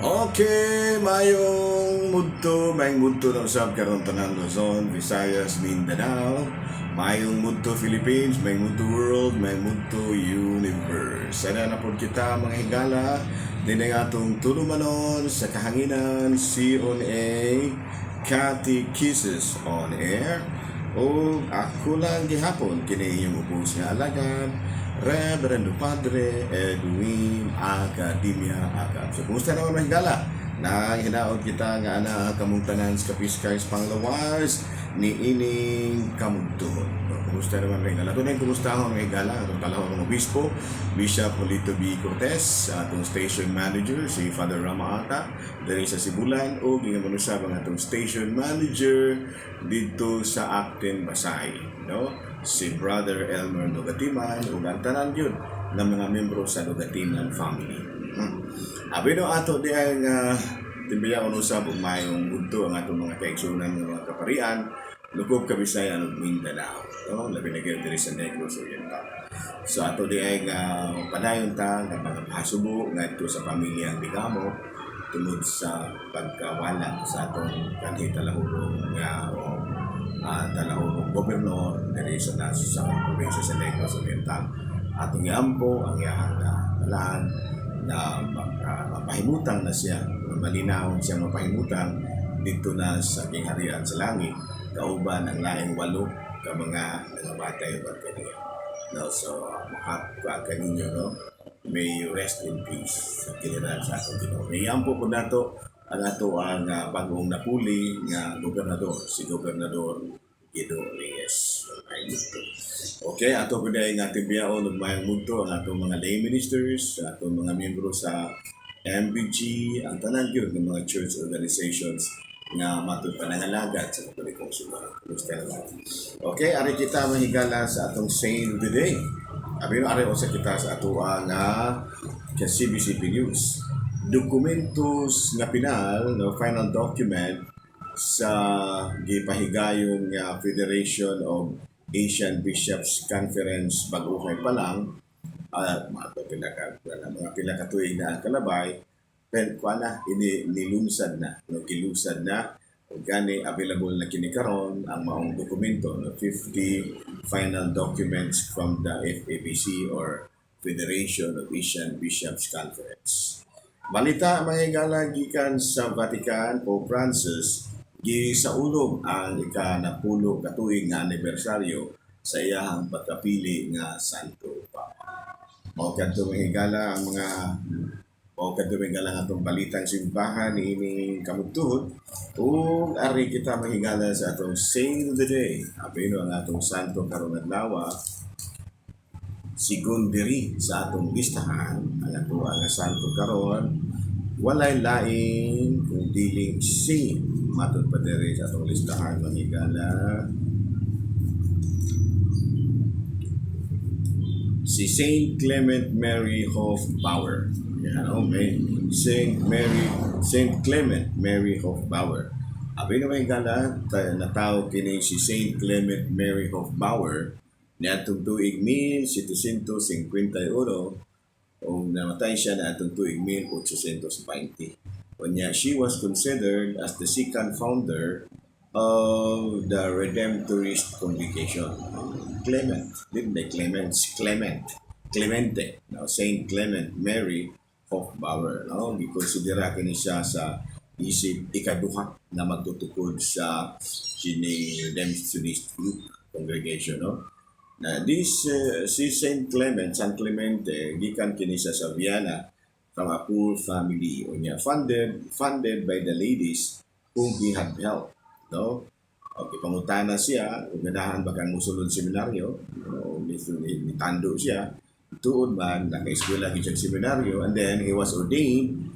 Okay, mayong mudto ng usab karon tanan Luzon, Visayas, Mindanao. Mayong mudto Philippines, mayong mudto world, mayong mudto universe. Sana na po kita mga higala din ang atong tulumanon sa kahanginan C-on-A Kisses on Air. O ako lang gihapon kini inyong ubos nga alagad Reverendo Padre Edwin Academia Agap. So, kumusta naman mahigala? Na hinaot kita nga ana kamong tanan sa Kapiskay's Panglawas ni ining kamugtuon. So, kumusta naman mahigala? Tunay kumusta ako mahigala? Atong kalahon ng obispo, Bishop Polito B. Cortez, atong station manager, si Father Rama Ata, dari sa Sibulan, o gingamanusab ang atong station manager dito sa Actin Basay. No? Si Brother Elmer Nogatiman ug ang tanan yun ng mga membro sa Nogatiman family. Abi no ato di ay timbiya usab ug mayong budto ang atong mga kaigsunan ng mga kaparian lubog Kabisayan ug Mindanao. No, labi na gyud diri sa Negros Oriental. So ato di ay padayon ta nga mga pasubo ngadto sa pamilyang Bigamo tungod sa pagkawala sa atong kanhi talahurong nga talahurong gobernador diri sa probinsya sa Negros Oriental. Atong iampo ang iyang balaan na mapahimutang na siya, malinaw siya mapahimutang dito na sa kingharian sa langit, kauban ang laing 8 ka mga nangamatay ba kaniya. No, so kaninyo, no? May you rest in peace sa kiliran sa atong Ginoo. Iampo po nato ang ato ang bagong napuli nga gobernador, si Gobernador Guido Reyes. Okay, ato po dahil nga tibiyaon ng mayang mundo ang atong mga lay ministers, atong mga membro sa MBG, ang tanan yun ng mga church organizations nga matod panangalagat sa Katolikong Sudan. Okay, ari kita mahigala sa atong Saint of the Day. Abino ari sa kita sa ato ang CBCP News. Dokumentos nga pinal, no, final document sa gipahigayong Federation of Asian Bishops Conference baguhay pa lang mga pinakatuig na ang kalabay pero kuana ini nilunsad na no, gilusad na ug gani available na kini karon ang maong dokumento no, 50 final documents from the FABC or Federation of Asian Bishops Conference. Balita mga higala gikan sa Vatican, Pope Francis gisaulog ang ika-10 katuig nga anibersaryo sa iyahang pagkapili nga Santo Papa. Mao kadto mahigala ang mga nga atong balitang simbahan ni ining kamugtuhon ug ari kita mahigala sa atong Saint of the Day. Apino ang atong santo karon adlaw sigon diri sa atong listahan ang ato ang santo karon walay lain kung dili si matod pa diri sa atong listahan manghigala si Saint Clement Mary Hofbauer. Yan, okay. Saint Clement Mary Hofbauer. Abi na mahigala natawag kini si Saint Clement Mary Hofbauer niadtong tuig 1751 o namatay siya na atong tuig 1820. Unya, she was considered as the second founder of the Redemptorist congregation. Clemente. No, Saint Clement Mary Hofbauer. No, gikonsidera kini siya sa isip ikaduha na magtutukod sa kini Redemptorist group congregation. No? Na si Saint Clemente gikan kini siya sa Vienna from a poor family unya funded by the ladies whom he had helped, no? Okay, pangutana siya ug ganahan ba kang musulod seminaryo o nitando siya tuod man naka-eskwela gid sa seminaryo and then he was ordained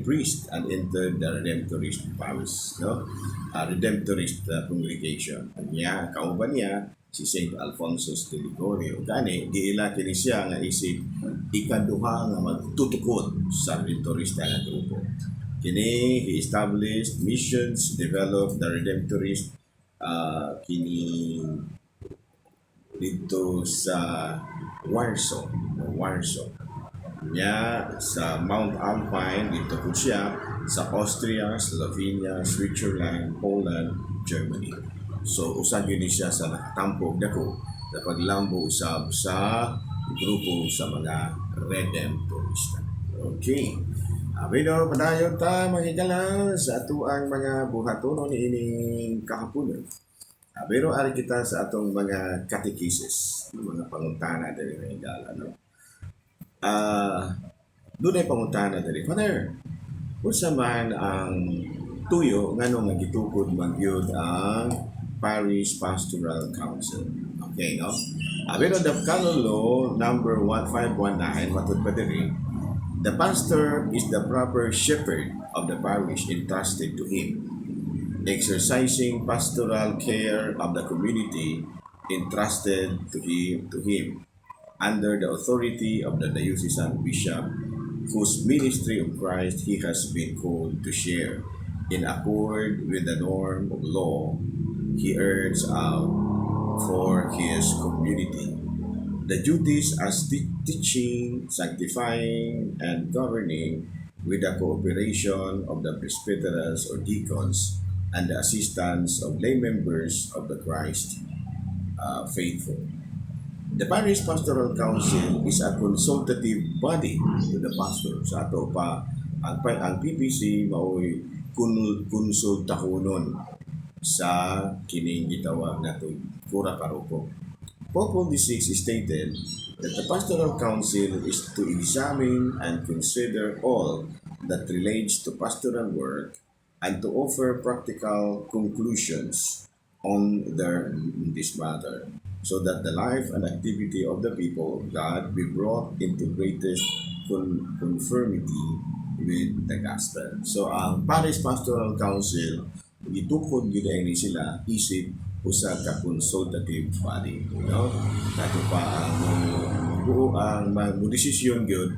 priest and entered the Redemptorist parish, no? Redemptorist congregation. Niya kauban niya si Saint Alfonso de Ligorio. Gani giila kini siya nga isip ikaduha nga magtutukod sa Redemptorist nga grupo. Kini he established missions, developed the Redemptorist kini dito sa Warsaw. niya sa Mount Alpine dito po siya sa Austria, Slovenia, Switzerland, Poland, Germany. So usag yun siya sa nakatampog dako na paglambo usab sa grupo sa mga Redemptorista. Okay. Abino, padayon ta mga higala sa ato ang mga buhatono ni ining kahaponon. Pero ari kita sa atong mga catechesis, mga pangutana dali mga higala, no? Doon ay pangutana dali. Father, unsa man ang tuyo ngano nga gitukod magyud ang Parish Pastoral Council. Okay, no? Pero the canon law number 1519 matud pa diri, the pastor is the proper shepherd of the parish entrusted to him, exercising pastoral care of the community entrusted to him under the authority of the diocesan bishop, whose ministry of Christ he has been called to share. In accord with the norm of law, he earns out for his community. The duties as teaching, sanctifying, and governing with the cooperation of the presbyterals or deacons and the assistance of lay members of the Christ faithful. The Parish Pastoral Council is a consultative body to the pastor. Sa ato pa, ang PPC mao'y konsultahonon sa kining gitawag nato kura karupo. Pope Paul VI stated that the Pastoral Council is to examine and consider all that relates to pastoral work and to offer practical conclusions on this matter, so that the life and activity of the people of God be brought into greatest conformity with the gospel. So ang Parish Pastoral Council, gitukod gid ni sila isip usa ka consultative body, you know? Nato pa ang buo ang magdesisyon gyud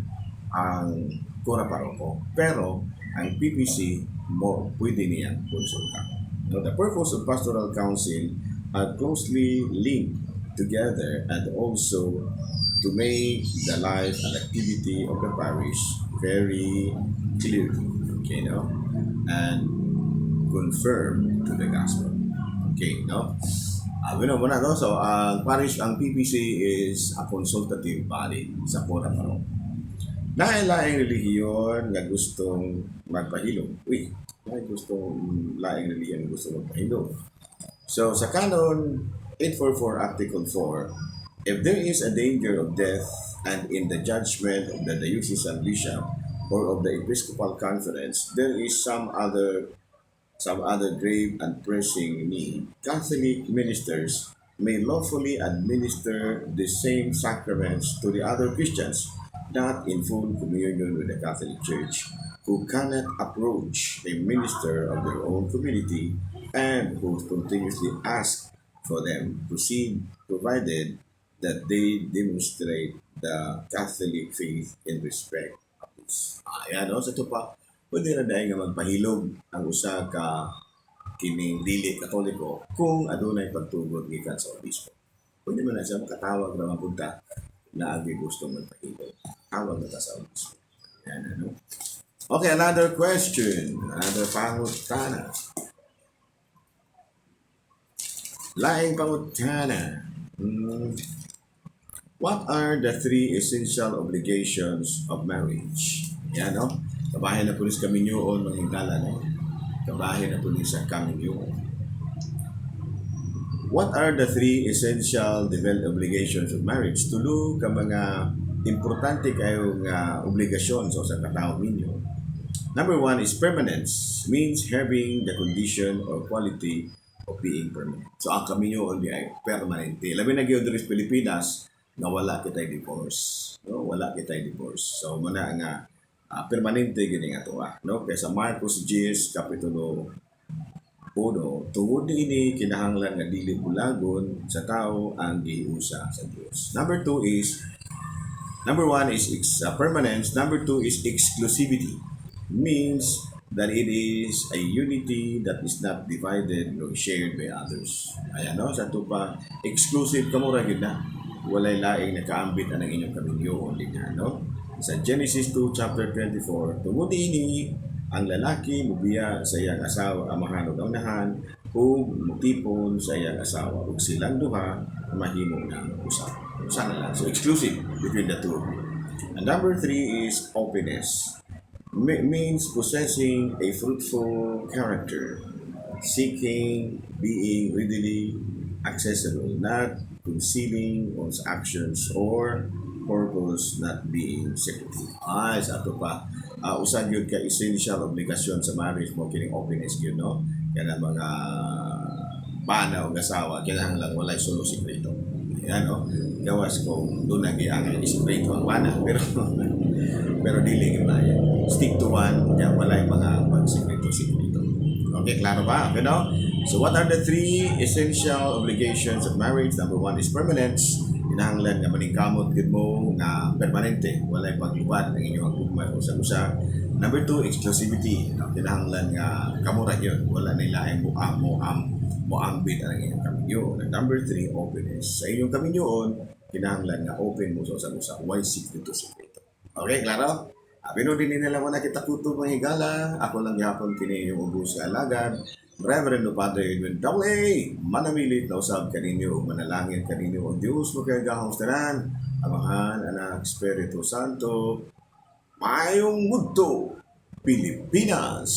ang kura paroko. Pero ang PPC mo pwede niyang konsulta. Now, the purpose of pastoral council are closely linked together and also to make the life and activity of the parish very clear, okay, no? And confirm to the gospel. Okay, no? Bueno, muna, no? So, ang PPC is a consultative body sa Pura Parok. Laing relihiyon na gustong magpahilom. Gustong laing relihiyon na gustong magpahilom. So, sa Canon 844 Article 4, if there is a danger of death and in the judgment of the diocesan bishop or of the Episcopal Conference, there is some other grave and pressing need, Catholic ministers may lawfully administer the same sacraments to the other Christians not in full communion with the Catholic Church, who cannot approach a minister of their own community and who continuously ask for them to proceed, provided that they demonstrate the Catholic faith in respect of this. Ayan, no? Sa ito pa, pwede na dahil nga magpahilog ang usa ka kining dili katoliko kung adunay pagtugot gikan sa obispo. Pwede man na siya makatawag na mapunta na agi gusto magpahilog. Tawag na ta sa obispo. Yan, ano? Okay, another question. Another pangutana. Laing pangutana. What are the three essential obligations of marriage? Yan, no? Kabahin na po sa kaminyoon ng hingala, no? Kabahin na po sa kaminyoon. What are the three essential obligations of marriage? Tulo ka mga importante kayong obligasyon sa katao ninyo. Number one is permanence, means having the condition or quality of being permanent. So ang kaminyoon di ay permanente. Labi na gyud diri sa Pilipinas na wala kitay divorce. No? Wala kitay divorce. So muna nga permanente gini nga tuwa, no? Kaya sa Marcos 10 kapitulo 1, tungod ini kinahanglan nga dili bulagon sa tao ang giusa sa Dios. Number one is permanence. Number two is exclusivity, means that it is a unity that is not divided or shared by others. Ayan, no? Sa ito pa, exclusive kamura gid na. walay laing nakaambit ang inyong kaminyo linya, no? Sa Genesis 2 chapter 24, tungod ini ang lalaki mubiya sa iyang asawa amahan ug unahan ug mutipon sa iyang asawa ug silang duha mahimo ng usa. Usa na lang. So exclusive between the two of you. And number 3 is openness. Means possessing a fruitful character, seeking, being readily accessible, not concealing one's actions or purpose, not being secretive. Sa ato pa, usag yun ka essential obligasyon sa marriage mo kining openness yun, no? Kaya mga bana o asawa, kailangan lang walay solo sikreto. Yan, no? Gawas ko, doon nag-iangin isikreto ang bana, pero dili ka yan. Stick to one, yan, walay mga pag-sikreto-sikreto. Okay, klaro ba? Okay, no? So what are the 3 essential obligations of marriage? Number 1 is permanence. Kinahanglan nga maningkamot gid mo nga permanente, walay paglubad ng inyong ugma usa-usa. Number 2, exclusivity. Kinahanglan nga kamura gyud, wala na ilaing moambit ang inyong kaminyo. And number 3, openness. Sa inyong kaminyoon, kinahanglan nga open mo sa usa-usa, why sikreto-sikreto. Okay, klaro? Abino din nila mo na kita kuto mga higala. Ako lang yapon kini yung ubos sa alagad. Reverend Padre vid1, manamilit na usab kaninyo, manalangin kaninyo o Diyos mo kaya gahong tanan, Amahan, Anak, Espiritu Santo, Mayong Mundo, Pilipinas.